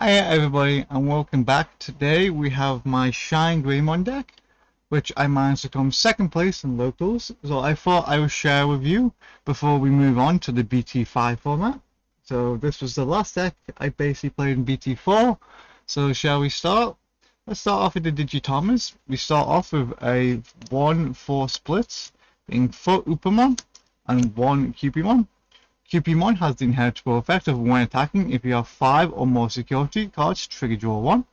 Hi everybody and welcome back. Today we have my ShineGreymon deck, which I managed to come second place in locals, so I thought I would share with you before we move on to the BT5 format. So this was the last deck I basically played in BT4, so shall we start? Let's start off with the Digitomas. We start off with a 1-4 splits, being 4 Upamon and 1 Cupimon. Cupimon has the inheritable effect of when attacking, if you have 5 or more security cards, trigger draw 1.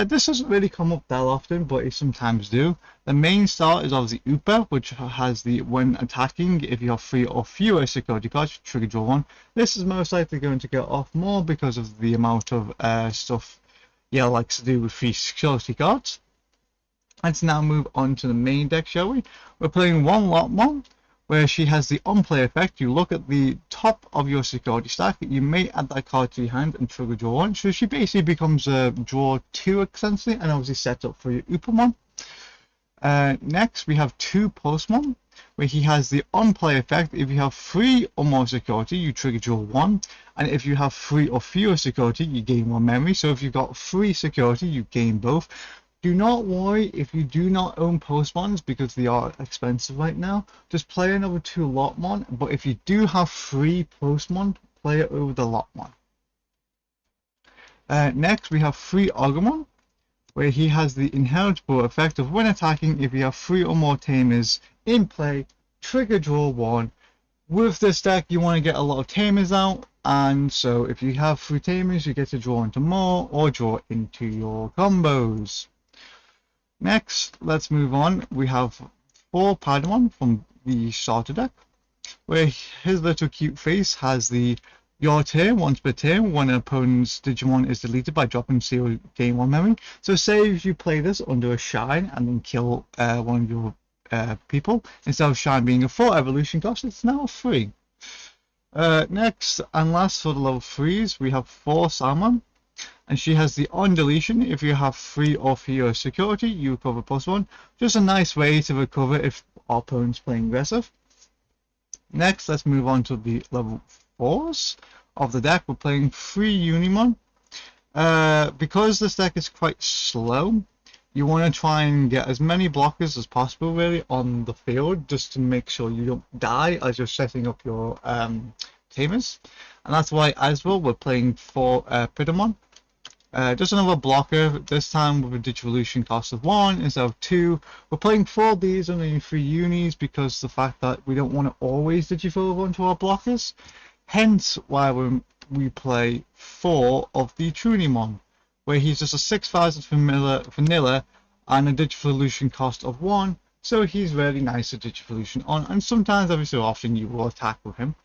This doesn't really come up that often, but it sometimes do. The main start is obviously Upa, which has the when attacking, if you have 3 or fewer security cards, trigger draw 1. This is most likely going to get off more because of the amount of stuff Yale likes to do with 3 security cards. Let's now move on to the main deck, shall we? We're playing 1 Lotmon, where she has the on-play effect. You look at the top of your security stack, you may add that card to your hand and trigger draw 1. So she basically becomes a draw 2 essentially, and obviously set up for your Upamon. Next we have 2 Postmon, where he has the on-play effect. If you have 3 or more security, you trigger draw 1, and if you have 3 or fewer security, you gain 1 memory. So if you've got 3 security, you gain both. Do not worry if you do not own Postmons because they are expensive right now. Just play another 2 Lotmon, but if you do have 3 Postmon, play it over the Lotmon. Next we have 3 Augment, where he has the inheritable effect of when attacking, if you have 3 or more Tamers in play, trigger draw 1. With this deck you want to get a lot of Tamers out, and so if you have 3 Tamers you get to draw into more or draw into your combos. Next, let's move on. We have 4 Padawan from the starter deck, where his little cute face has the your turn once per turn when an opponent's Digimon is deleted by dropping 0, gain 1 memory. So say if you play this under a Shine and then kill one of your people, instead of Shine being a 4 evolution cost, it's now 3. Next and last for the level 3s, we have 4 Salmon. And she has the on deletion. If you have 3 or fewer security, you recover +1. Just a nice way to recover if our opponent's playing aggressive. Next, let's move on to the level 4s of the deck. We're playing 3 Unimon. Because this deck is quite slow, you want to try and get as many blockers as possible really on the field, just to make sure you don't die as you're setting up your Tamers. And that's why as well we're playing 4 Pidamon. Just another blocker, this time with a Digivolution cost of 1 instead of 2. We're playing 4 of these and only 3 unis because the fact that we don't want to always Digivolve onto our blockers. Hence why we play 4 of the Trunimon, where he's just a 6000 vanilla and a Digivolution cost of 1. So he's really nice to Digivolution on, and sometimes every so often you will attack with him.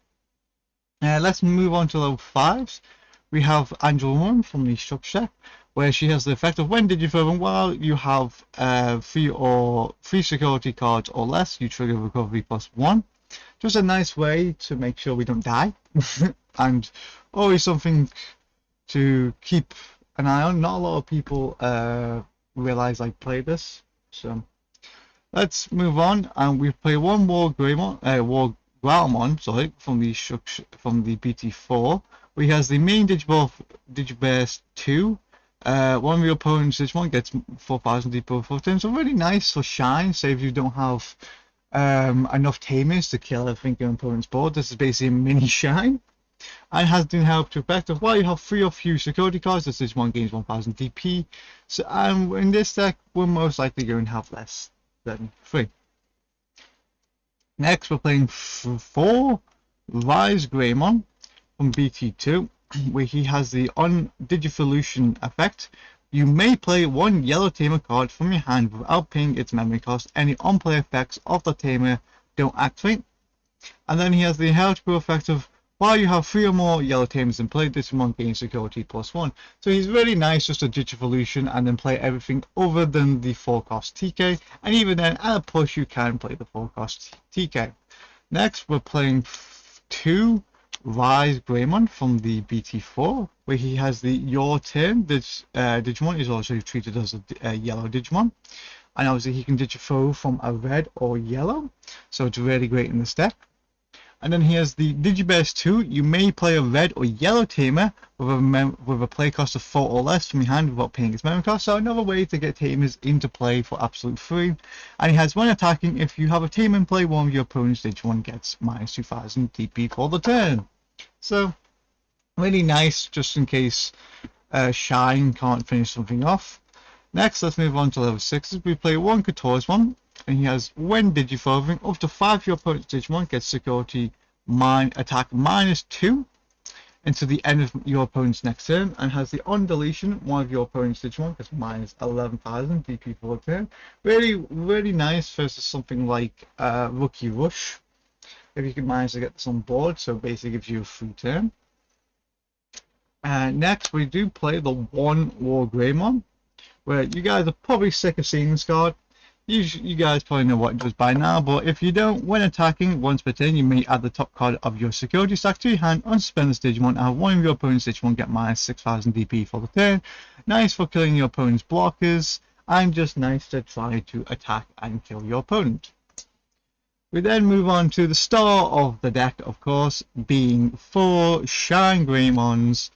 Let's move on to level 5s. We have Angelwoman from the structure deck, where she has the effect of when Digivolving while you have 3 security cards or less, you trigger recovery +1. Just a nice way to make sure we don't die, and always something to keep an eye on. Not a lot of people realize I play this, so let's move on. And we play 1 War Growlmon, sorry, from the BT4. He has the main Digiburst 2. One of your opponent's Digimon gets 4000 Digiburst 10. So really nice for Shine. Say if you don't have enough Tamers to kill everything your opponent's board. This is basically a mini Shine. And has the help to effect of while you have 3 or few security cards, this Digimon gains 1000 DP. So in this deck, we're most likely going to have less than 3. Next, we're playing 4 ShineGreymon from BT2, where he has the on Digivolution effect. You may play 1 yellow Tamer card from your hand without paying its memory cost. Any on-play effects of the Tamer don't activate. And then he has the inheritable effect of while you have 3 or more yellow Tamers in play, this one gains security +1. So he's really nice just to Digivolution and then play everything other than the 4 cost TK. And even then, at a push, you can play the 4 cost TK. Next, we're playing 2 ShineGreymon from the BT4, where he has the your turn. This Digimon is also treated as a yellow Digimon, and obviously he can Digivolve from a red or yellow, so it's really great in this deck. And then here's the Digibest 2. You may play a red or yellow tamer with a play cost of 4 or less from your hand without paying its memory cost. So another way to get tamers into play for absolute free. And he has when attacking, if you have a tamer in play, one of your opponent's Digimon gets minus 2000 DP for the turn. So really nice, just in case Shine can't finish something off. Next, let's move on to level 6. We play one Kotorismon, and he has when Digifovering, up to 5 of your opponent's Digimon gets security attack -2 until the end of your opponent's next turn, and has the on deletion, one of your opponent's Digimon gets minus 11,000 DP for the turn. Really nice versus something like Rookie Rush, if you can manage to get this on board, so basically gives you a free turn. Next, we do play the one ShineGreymon, where you guys are probably sick of seeing this card. You guys probably know what it does by now, but if you don't, when attacking once per turn, you may add the top card of your security stack to your hand, unsuspend this Digimon, and have one of your opponent's Digimon get minus 6,000 DP for the turn. Nice for killing your opponent's blockers, and just nice to try to attack and kill your opponent. We then move on to the star of the deck, of course, being 4 ShineGreymons,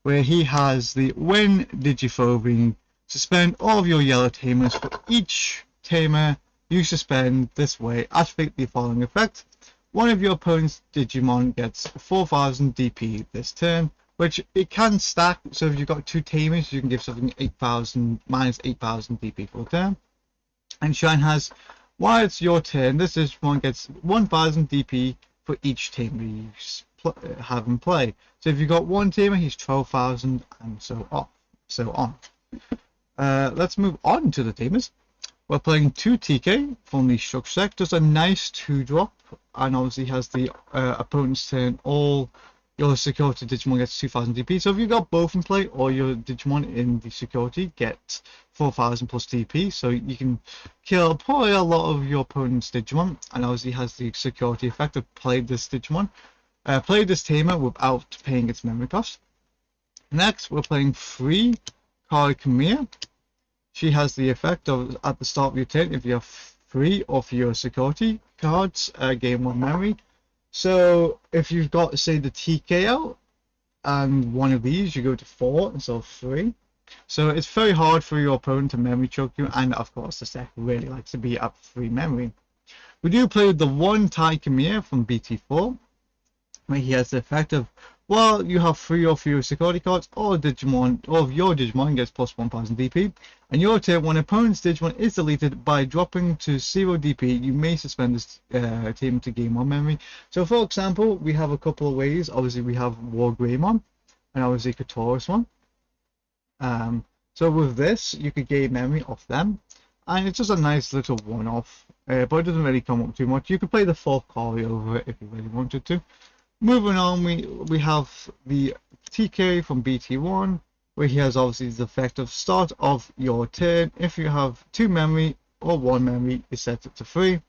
where he has the when Digifovering, suspend all of your yellow tamers. For each tamer you suspend this way, activate the following effect. One of your opponent's Digimon gets 4,000 DP this turn, which it can stack, so if you've got 2 tamers you can give something 8,000 minus 8,000 DP for the turn. And Shine has, while it's your turn, this Digimon gets 1,000 DP for each tamer you have in play. So if you've got 1 tamer, he's 12,000, and so on. Let's move on to the tamers. We're playing 2 TK from the structure deck. Does a nice 2-drop, and obviously has the opponent's turn. All your security Digimon gets 2,000 DP. So if you've got both in play, or your Digimon in the security get 4,000 plus DP, so you can kill probably a lot of your opponent's Digimon. And obviously has the security effect of play this Digimon. Play this tamer without paying its memory cost. Next, we're playing 3 Kamia. She has the effect of, at the start of your turn, if you have 3 of your security cards, gain 1 memory. So if you've got, say, the TK out, and one of these, you go to 4 instead of 3. So it's very hard for your opponent to memory choke you, and of course this deck really likes to be up 3 memory. We do play the 1 Kamia from BT4. Where he has the effect of, well, you have 3 of your security cards, or Digimon, or of your Digimon gets plus 1,000 DP, and your turn, when opponent's Digimon is deleted by dropping to 0 DP, you may suspend this team to gain 1 memory. So for example, we have a couple of ways. Obviously we have ShineGreymon, and obviously Kotorismon. So with this, you could gain memory off them, and it's just a nice little one-off, but it doesn't really come up too much. You could play the 4th Kari over it if you really wanted to. Moving on, we have the TK from BT1, where he has obviously the effect of start of your turn. If you have 2 memory or 1 memory, is set it to 3.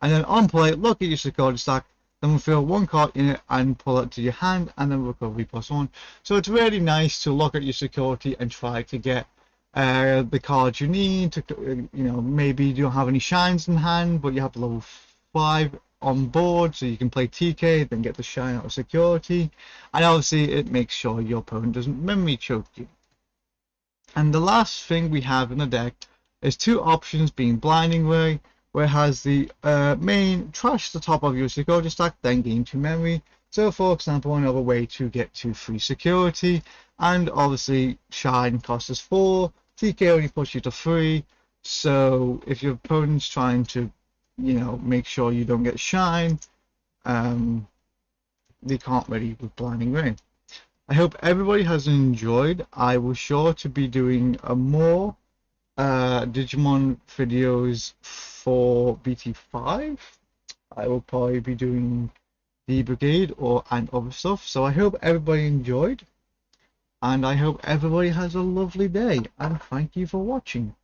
And then on play, look at your security stack, then reveal 1 card in it and pull it to your hand, and then recovery +1. So it's really nice to look at your security and try to get the cards you need to, you know, maybe you don't have any shines in hand, but you have level 5 on board, so you can play TK, then get the shine out of security, and obviously it makes sure your opponent doesn't memory choke you. And the last thing we have in the deck is 2 options, being Blinding Ray, where it has the main trash the top of your security stack, then gain 2 memory. So for example, another way to get to free security, and obviously shine costs us 4, TK only puts you to 3, so if your opponent's trying to, you know, make sure you don't get shine, they can't really with Blinding Rain. I hope everybody has enjoyed. I will sure to be doing more Digimon videos for BT5. I will probably be doing the Brigade and other stuff. So I hope everybody enjoyed, and I hope everybody has a lovely day, and thank you for watching.